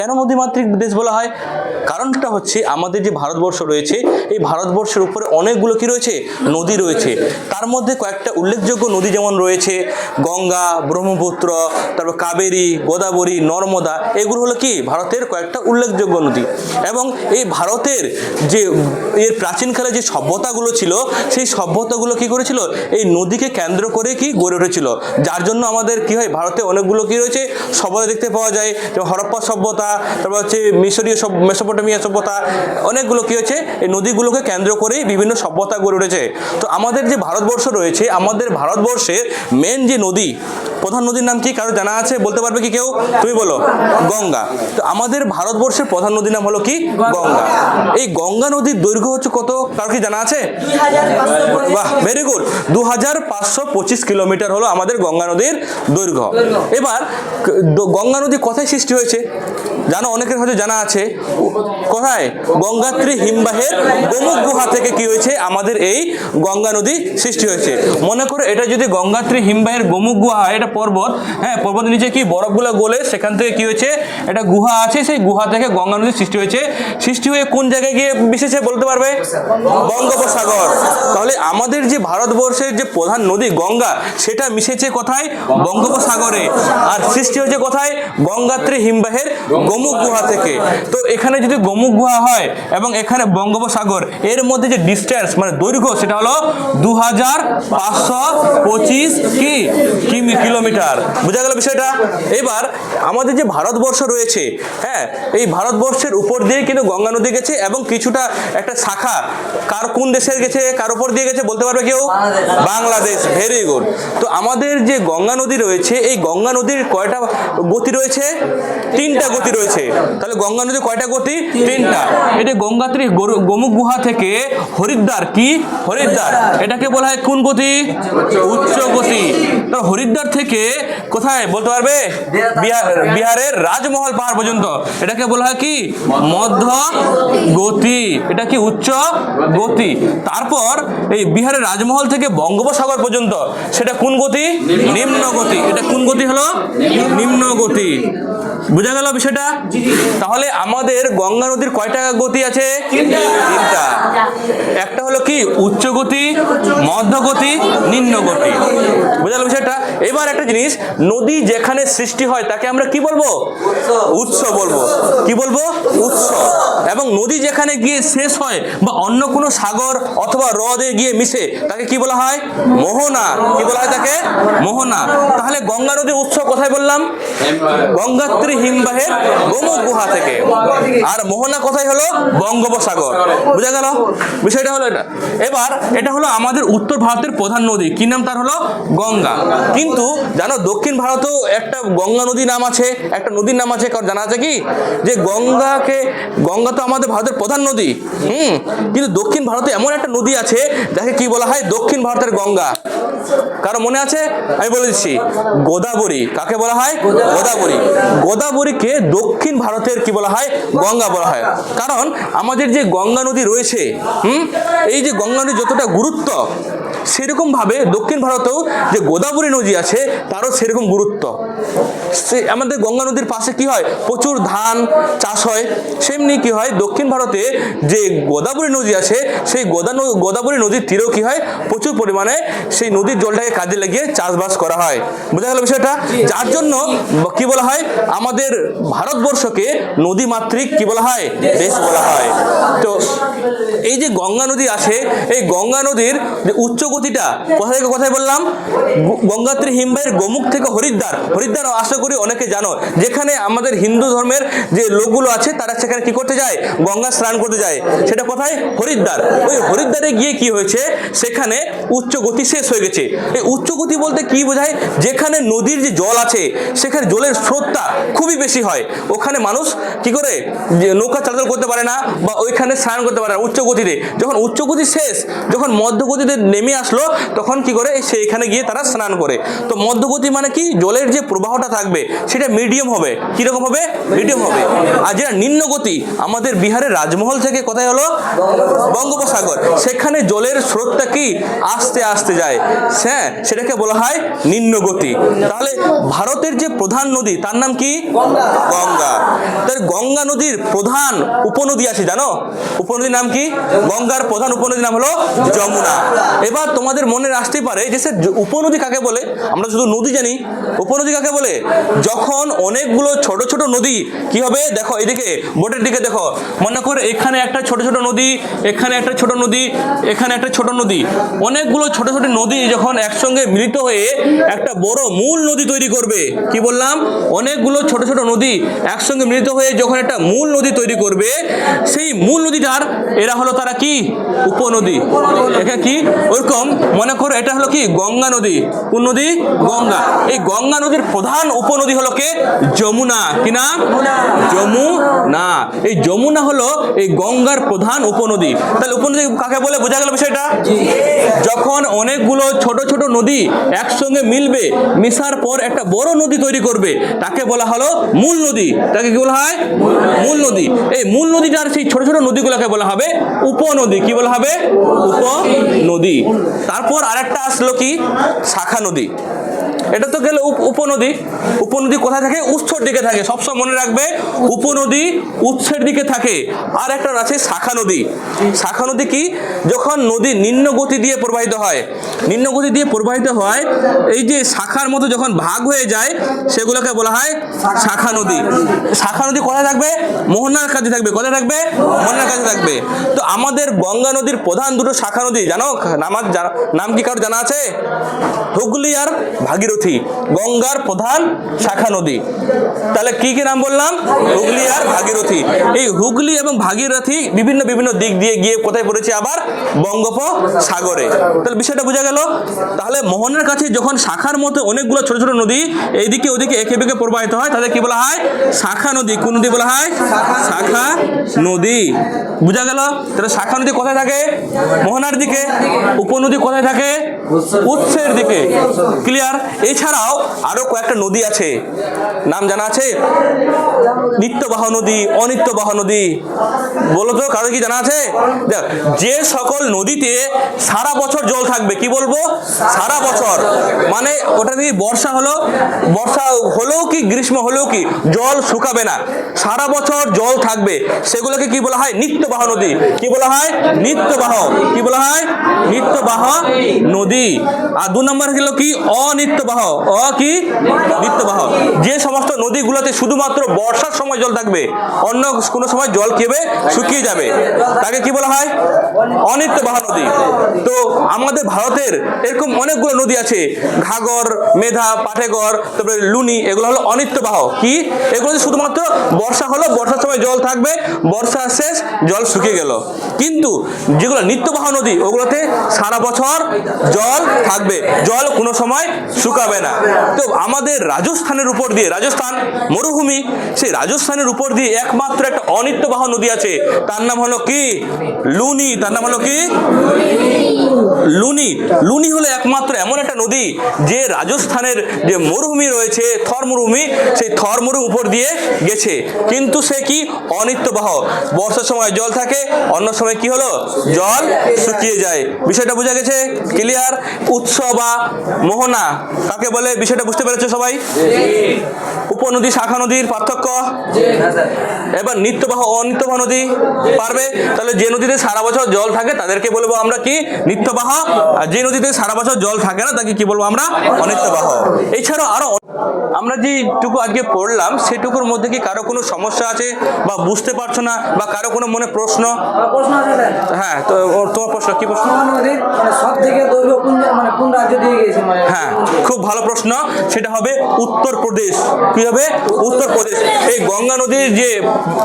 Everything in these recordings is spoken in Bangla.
কেন নদীমাতৃক দেশ বলা হয়? কারণটা হচ্ছে আমাদের যে ভারতবর্ষ রয়েছে, এই ভারতবর্ষের উপরে অনেকগুলো কি রয়েছে, নদী রয়েছে। তার মধ্যে কয়েকটা উল্লেখযোগ্য নদী যেমন রয়েছে গঙ্গা, ব্রহ্মপুত্র, তারপর কাবেরী, গোদাবরী, নর্মদা, এগুলো হলো কি ভারতের কয়েকটা উল্লেখযোগ্য নদী। এবং এই ভারতের যে এর প্রাচীনকালে যে সভ্যতাগুলো ছিল, সেই সভ্যতাগুলো কি করেছিল, এই নদীকে কেন্দ্র করে কি গড়ে উঠেছিল। যার জন্য আমাদের কি হয়, ভারতে অনেকগুলো কি রয়েছে সভ্যতা দেখতে পাওয়া যায়, যেমন হরপ্পা সভ্যতা, তারপর হচ্ছে মিশরীয় মেসোপটেমিয়া সভ্যতা, অনেকগুলো কি হচ্ছে এই নদীগুলোকে কেন্দ্র করেই বিভিন্ন সভ্যতা গড়ে উঠেছে। তো আমাদের যে ভারতবর্ষ রয়েছে, আমাদের ভারতবর্ষের মেন যে নদী, প্রধান নদীর নাম কি কারো জানা আছে? বলতে পারবে কি কেউ? তুমি বলো। গঙ্গা। তো আমাদের ভারতবর্ষের প্রধান নদীর নাম হলো কি? গঙ্গা। এই গঙ্গা নদীর দৈর্ঘ্য হচ্ছে কত, কারো কি জানা আছে? বাহ, ভেরি গুড। 2525 কিলোমিটার হলো আমাদের গঙ্গা নদীর দৈর্ঘ্য। এবার গঙ্গা নদী কোথায় সৃষ্টি হয়েছে জানো? অনেকের হয়তো জানা আছে। কোথায়? গঙ্গাত্রী হিমবাহের গোমুখ গুহা থেকে কি হয়েছে, আমাদের এই গঙ্গা নদী সৃষ্টি হয়েছে। মনে করো এটা যদি গঙ্গাত্রী হিমবাহের গোমুখ গুহা হয়, এটা পর্বত, হ্যাঁ, পর্বতের নিচে কি বরফগুলো গলে সেখান থেকে কি হয়েছে, এটা গুহা আছে, সেই গুহা থেকে গঙ্গা নদী সৃষ্টি হয়েছে। সৃষ্টি হয়ে কোন জায়গায় গিয়ে মিশেছে বলতে পারবে? বঙ্গোপসাগর। তাহলে আমাদের যে ভারতবর্ষের যে প্রধান নদী গঙ্গা, সেটা মিশেছে কোথায়? বঙ্গোপসাগরে। আর সৃষ্টি হয়েছে কোথায়? গঙ্গাত্রী হিমবাহের গোমুখ গুহা থেকে। তো এখানে যদি গোমুখ গুহা হয় এবং এখানে বঙ্গোপসাগর, এর মধ্যে যে ডিস্টেন্স মানে দৈর্ঘ্য, সেটা হলো 2525 কিলোমিটার। বোঝা গেল বিষয়টা? এবার আমাদের যে ভারতবর্ষ রয়েছে, হ্যাঁ, এই ভারতবর্ষের উপর দিয়ে কিন্তু গঙ্গা নদী গেছে এবং কিছুটা একটা শাখা কার কোন দেশের গেছে, কার উপর দিয়ে গেছে বলতে পারবে কেউ? বাংলাদেশ। Very good. তো আমাদের যে গঙ্গা নদী রয়েছে, এই গঙ্গা নদীর কয়টা গতি রয়েছে? 3টা গতি রয়েছে। তাহলে গঙ্গা নদীর কয়টা গতি? 3টা। এটা গঙ্গাত্রী গোমুখ গুহা থেকে হরিদ্বার, কি হরিদ্বার, এটাকে বলা হয় কোন গতি? উচ্চ গতি। তো হরিদ্বার থেকে কোথায় বলতে পারবে? বিহারের রাজমহল পাহাড় পর্যন্ত, এটাকে বলা হয় কি? মধ্য গতি। এটা কি? উচ্চ গতি। তারপর এই বিহারের রাজমহল থেকে বঙ্গোপসাগর পর্যন্ত, সেটা কোন গতি? নিম্ন গতি। এটা কোন গতি হলো? নিম্ন গতি। বুঝা গেল বিষয়টা? তাহলে আমাদের গঙ্গা নদীর কয়টা গতি আছে? 3টা। একটা হলো কি? উচ্চ গতি, মধ্য গতি, নিম্ন গতি। বুঝা গেল বিষয়টা? এবার একটা জিনিস, নদী যেখানে সৃষ্টি হয় তাকে আমরা কি বলবো? উৎস বলবো। কি বলবো? উৎস। এবং নদী যেখানে গিয়ে শেষ হয় বা অন্য কোনো সাগর অথবা হ্রদে গিয়ে মিশে, তাকে কি বলা হয়? মোহনা। কি বলা হয় তাকে? মোহনা। তাহলে গঙ্গা নদীর উৎস কোথায় বললাম? গঙ্গাত্রী হিমবাহের গোমুখ গুহা থেকে। আর মোহনা কোথায় হলো? বঙ্গোপসাগর। বুঝা গেল বিষয়টা? হলো এটা। এবার এটা হলো আমাদের উত্তর ভারতের প্রধান নদী, কি নাম তার? হলো গঙ্গা। কিন্তু জানো দক্ষিণ ভারতেও একটা গঙ্গা নদী নাম আছে, একটা নদীর নাম আছে, কারণ জানা আছে কি? যে গঙ্গা তো আমাদের ভারতের প্রধান নদী, কিন্তু দক্ষিণ ভারতে এমন একটা নদী আছে যাকে কি বলা হয়? দক্ষিণ ভারতের গঙ্গা। কারো মনে আছে? আমি বলে দিচ্ছি, গোদাবরী। কাকে বলা হয়? গোদাবরী। গোদাবরীকে দক্ষিণ ভারতের কি বলা হয়? গঙ্গা বলা হয়। কারণ আমাদের যে গঙ্গা নদী রয়েছে, এই যে গঙ্গা নদীর যতটা গুরুত্ব, সেরকম ভাবে দক্ষিণ ভারতেও যে গোদাবরী নদী আছে তারও সেরকম গুরুত্ব। আমাদের গঙ্গা নদীর পাশে কি হয়? প্রচুর ধান চাষ হয়। সেমনি কি হয়, দক্ষিণ ভারতে যে গোদাবরী নদী আছে, সেই গোদাবরী নদীর তীরেও কি হয়? প্রচুর পরিমাণে সেই নদীর জলটাকে কাজে লাগিয়ে চাষবাস করা হয়। বোঝা গেল বিষয়টা? যার জন্য কি বলা হয়? আমাদের ভারতবর্ষকে নদীমাতৃক কি বলা হয়? দেশ বলা হয়। তো এই যে গঙ্গা নদী আছে, এই গঙ্গা নদীর যে উচ্চ গতিটা কোথা থেকে কোথায় বললাম? গঙ্গাত্রী হিমবাহের গোমুখ থেকে হরিদ্বার। হরিদ্বার আশা করি অনেকে জানো, যেখানে আমাদের হিন্দু ধর্মের যে লোকগুলো আছে তারা সেখানে কি করতে যায়? গঙ্গা স্নান করতে যায়। সেটা কোথায়? হরিদ্বার। ওই হরিদ্বারে গিয়ে কি হয়েছে, সেখানে উচ্চ গতি শেষ হয়ে গেছে। এই উচ্চ গতি বলতে কি বোঝায়? যেখানে নদীর যে জল আছে, সেখানে জলের স্রোতটা খুবই বেশি হয়, ওখানে মানুষ কি করে? যে নৌকা চলাচল করতে পারে না বা ওইখানে স্নান করতে পারে না উচ্চ গতিতে। যখন উচ্চ গতি শেষ, যখন মধ্য গতিতে নেমে আসলো, তখন কি করে সেইখানে গিয়ে তারা স্নান করে। তো মধ্যগতি মানে কি, জলের যে প্রবাহটা থাকবে সেটা মিডিয়াম হবে। কিরকম হবে? মিডিয়াম হবে। আর যেটা নিম্নগতি, আমাদের বিহারের রাজমহল থেকে কোথায় হলো? বঙ্গোপসাগর, সেখানে জলের স্রোতটা কি আস্তে আস্তে যায়, হ্যাঁ, সেটাকে বলা হয় নিম্নগতি। তাহলে ভারতের যে প্রধান নদী তার নাম কি? গঙ্গা। তাহলে গঙ্গা নদীর প্রধান উপনদী আছে জানো? উপনদীর নাম কি? গঙ্গার প্রধান উপনদীর নাম হলো যমুনা। এবার তোমাদের মনে আসতেই পারে যে স্যার উপনদী কাকে বলে? আমরা শুধু নদী জানি, উপনদী কাকে বলে? যখন অনেকগুলো ছোট ছোট নদী কি হবে, দেখো এদিকে বোটের দিকে দেখো, মনে করো এখানে একটা ছোট ছোট নদী, এখানে একটা ছোট নদী, এখানে একটা ছোট নদী, অনেকগুলো ছোট ছোট নদী যখন একসঙ্গে মিলিত হয়ে একটা বড় মূল নদী তৈরি করবে। কি বললাম? অনেকগুলো ছোট ছোট নদী একসঙ্গে মিলিত হয়ে যখন একটা মূল নদী তৈরি করবে, সেই মূল নদীটার এরা হলো তারা কি? উপনদী। এটা কি ওরকম মনে করো এটা হলো কি? গঙ্গা নদী। কোন নদী? গঙ্গা। এই গঙ্গা নদীর প্রধান উপনদী হলো কে? যমুনা। কি নাম? যমুনা। এই যমুনা হলো এই গঙ্গার প্রধান উপনদী। তাহলে উপনদী কাকে বলে বোঝা গেল বিষয়টা? যখন অনেকগুলো ছোট ছোট নদী একসঙ্গে মিলবে, মিশার পর একটা বড় নদী তৈরি করবে, তাকে বলা হলো মূল নদী। তাকে কি বলা হয়? মূল নদী। এই মূল নদীটার সেই ছোট ছোট নদীগুলোকে বলা হবে উপনদী। কি বলা হবে? উপনদী। তারপর আরেকটা আসলো কি? শাখা নদী। এটা তো গেল উপনদী। উপনদী কোথায় থাকে? উৎসর দিকে থাকে। সবসময় মনে রাখবে, উপনদী উৎসের দিকে থাকে। আর একটা আছে শাখা নদী। শাখা নদী কি? যখন নদী নিম্ন গতি দিয়ে প্রবাহিত হয়, নিম্ন গতি দিয়ে প্রবাহিত হয়, এই যে শাখার মতো যখন ভাগ হয়ে যায়, সেগুলোকে বলা হয় শাখা নদী। শাখা নদী কোথায় থাকবে? মোহনার কাছে থাকবে। কোথায় থাকবে? মোহনার কাছে থাকবে। তো আমাদের গঙ্গা নদীর প্রধান দুটো শাখা নদী জানো? নাম কি কারো জানা আছে? হুগলি আর ভাগীরথী, গঙ্গার প্রধান শাখা নদী। তাহলে কি কি নাম বললাম? হুগলি আর ভাগীরথী। এই হুগলি এবং ভাগীরথী বিভিন্ন বিভিন্ন দিক দিয়ে গিয়ে কোথায় পড়েছে? আবার বঙ্গোপসাগরে। তাহলে বিষয়টা বোঝা গেল। তাহলে মোহনার কাছে যখন শাখার মতো অনেকগুলো ছোট ছোট নদী এইদিকে ওদিকে একে বেঁকে প্রবাহিত হয়, তাদের কি বলা হয়? শাখা নদী। কোন নদী বলা হয়? শাখা নদী। বোঝা গেল? তাহলে শাখা নদী কোথায় থাকে? মোহনার দিকে। উপনদী কোথায় থাকে? উৎসের দিকে। ক্লিয়ার? এছাড়াও আরো কয়েকটা নদী আছে, নাম জানা আছে? নিত্যবাহ নদী, অনিত্যবাহ নদী। বলো তো, কারো কি জানা আছে? যে সকল নদীতে সারা বছর জল থাকবে, কি বলবো? সারা বছর। মানে ওটা কি বর্ষা হলেও কি গ্রীষ্ম হলেও কি জল শুকাবে না, সারা বছর জল থাকবে, সেগুলোকে কি বলা হয়? নিত্যবাহ নদী। কি বলা হয়? নিত্যবাহ। কি বলা হয়? নিত্যবাহ নদী। আর 2 নম্বর হলো কি? অনিত্যবাহ। কি? নিত্যবাহ। যে সমস্ত নদীগুলোতে শুধুমাত্র বর্ষার সময় জল থাকবে, অন্য কোনো সময় জল কেবে শুকিয়ে যাবে, তাকে কি বলা হয়? অনিত্যবাহ নদী। তো আমাদের ভারতের এরকম অনেকগুলো নদী আছে, ঘাগর, মেধা, পাটেগড়, তারপরে লুনি, এগুলো হলো অনিত্যবাহ। কি? এগুলোতে শুধুমাত্র বর্ষা হলো, বর্ষার সময় জল থাকবে, বর্ষা শেষ, জল শুকিয়ে গেল। কিন্তু যেগুলো নিত্যবাহ নদী, ওগুলোতে সারা বছর জল থাকবে, জল কোনো সময় শুকাবে না। তো আমাদের রাজস্থানের উপর দিয়ে, রাজস্থান মরুভূমি, সেই রাজস্থানের উপর দিয়ে একমাত্র একটা অনিত্যবাহ নদী আছে, তার নাম হলো কি? লুনি। তার নাম হলো কি? লুনি। লুনি হলো একমাত্র এমন একটা নদী যে রাজস্থানের যে মরুভূমি রয়েছে, থর মরুভূমি, সেই থর মরুর উপর দিয়ে গেছে, কিন্তু সে কি? অনিত্যবাহ। বর্ষার সময় জল থাকে, অন্য সময় কি হলো? জল শুকিয়ে যায়। বিষয়টা বোঝা গেছে? ক্লিয়ার? উৎস বা মোহনা কাকে বলে? বিষয়টা বুঝতে পেরেছো সবাই? উপনদী শাখা নদীর পার্থক্য। এবার নিত্যবাহ অনিত্যবাহ নদী পারবে? তাহলে যে নদীতে সারা বছর জল থাকে তাদেরকে বলবো আমরা কি? নিত্যবাহ। আর যে নদীতে সারা বছর জল থাকে না তাকে কি বলবো আমরা? অনিত্যবাহ। এছাড়াও আরো আমরা যেটুকু আজকে পড়লাম সেটুকুর মধ্যে কি কারো কোনো সমস্যা আছে বা বুঝতে পারছো না, বা কারো কোনো মনে প্রশ্ন? হ্যাঁ, তো তোমার প্রশ্ন কি? প্রশ্ন? সব থেকে দৈর্ঘ্য কোন রাজ্য দিয়ে গেছে? হ্যাঁ, খুব ভালো প্রশ্ন। সেটা হবে উত্তরপ্রদেশ। কি হবে? উত্তরপ্রদেশ। এই গঙ্গা নদীর যে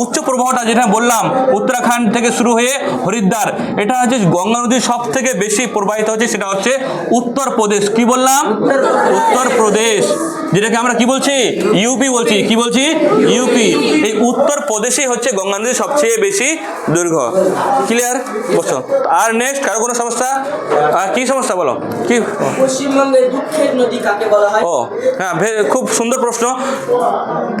উচ্চ প্রবাহটা যেটা বললাম, উত্তরাখণ্ড থেকে শুরু হয়ে হরিদ্বার, এটা হচ্ছে গঙ্গা নদীর সব থেকে বেশি প্রবাহিত হচ্ছে, সেটা হচ্ছে উত্তরপ্রদেশ। কি বললাম? উত্তরপ্রদেশ, যেটাকে আমরা কি বলছি? ইউপি বলছি। কি বলছি? ইউপি। এই উত্তর প্রদেশেই হচ্ছে গঙ্গা নদী সবচেয়ে বেশি দৈর্ঘ্য। ক্লিয়ার? বসো। আর নেক্সট কারো কোনো সমস্যা? কি সমস্যা বলো? কি? পশ্চিমবঙ্গের দুঃখের নদী কাকে বলা হয়? ও হ্যাঁ, খুব সুন্দর প্রশ্ন।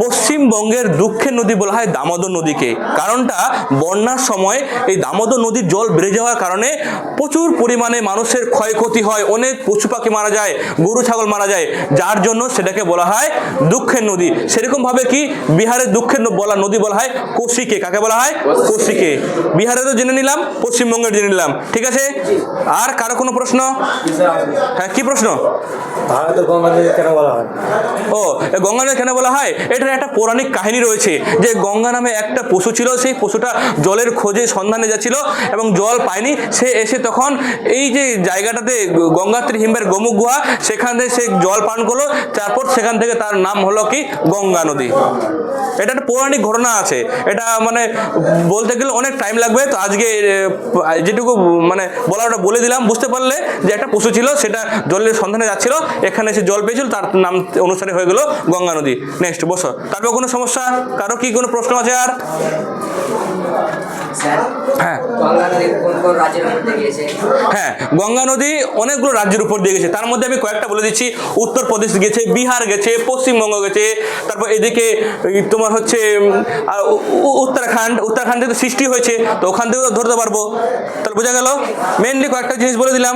পশ্চিমবঙ্গের দুঃখের নদী বলা হয় দামোদর নদীকে। কারণটা, বন্যার সময় এই দামোদর নদীর জল বেড়ে যাওয়ার কারণে প্রচুর পরিমাণে মানুষের ক্ষয়ক্ষতি হয়, অনেক পশু পাখি মারা যায়, গরু ছাগল মারা যায়, যার জন্য সেটাকে বলা হয় দুঃখের নদী। সেরকম ভাবে কি বিহারের দুঃখের নদী বলা হয় কোশিকে। কাকে বলা হয়? কোশিকে। বিহারেরও জেনে নিলাম, পশ্চিমবঙ্গের জেনে নিলাম। ঠিক আছে? আর কারো কোনো প্রশ্ন? হ্যাঁ, কি প্রশ্ন? ভারতের গঙ্গা নদী কেন বলা হয়? ও, গঙ্গা নদী কেন বলা হয়? এটার একটা পৌরাণিক কাহিনী রয়েছে যে গঙ্গা নামে একটা পশু ছিল, সেই পশুটা জলের খোঁজে সন্ধানে যাচ্ছিল এবং জল পায়নি। সে এসে তখন এই যে জায়গাটাতে গঙ্গাত্রী হিমবের গোমুখ গুহা, সেখান থেকে সে জল পান করলো, তারপর সেখান থেকে তার নাম হলো কি গঙ্গা নদী। এটা একটা পৌরাণিক ঘটনা আছে। এটা মানে বলতে গেলে অনেক টাইম লাগবে, তো আজকে যেটুকু মানে বলাটা বলে দিলাম। বুঝতে পারলে যে একটা পশু ছিল, সেটা জলের সন্ধানে যাচ্ছিল, এখানে সে জল পেয়েছিল, তার নাম অনুসারে হয়ে গেল গঙ্গা নদী। নেক্সট বসো। তারপর কোনো সমস্যা? কারো কি কোনো প্রশ্ন আছে আর? হ্যাঁ গঙ্গা নদী কোন কোন রাজ্যের মধ্যে গিয়েছে? হ্যাঁ, গঙ্গা নদী অনেকগুলো রাজ্যের উপর দিয়ে গেছে। তার মধ্যে আমি কয়েকটা বলে দিচ্ছি। উত্তরপ্রদেশ গেছে, বিহার গেছে, পশ্চিমবঙ্গ গেছে, তারপর এদিকে তোমার হচ্ছে উত্তরাখণ্ড থেকে সৃষ্টি হয়েছে, তো ওখান থেকেও ধরতে পারবো। তাহলে বোঝা গেল। মেনলি কয়েকটা জিনিস বলে দিলাম।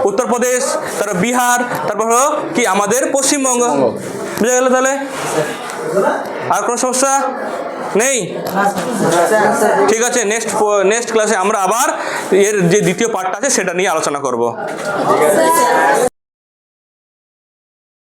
উত্তরপ্রদেশ, তারপর বিহার, তারপর হলো কি আমাদের পশ্চিমবঙ্গ। বোঝা গেল তাহলে? আর কোনো সমস্যা নেই? ঠিক আছে, নেক্সট ক্লাসে আমরা আবার এর যে দ্বিতীয় পার্টটা আছে সেটা নিয়ে আলোচনা করব।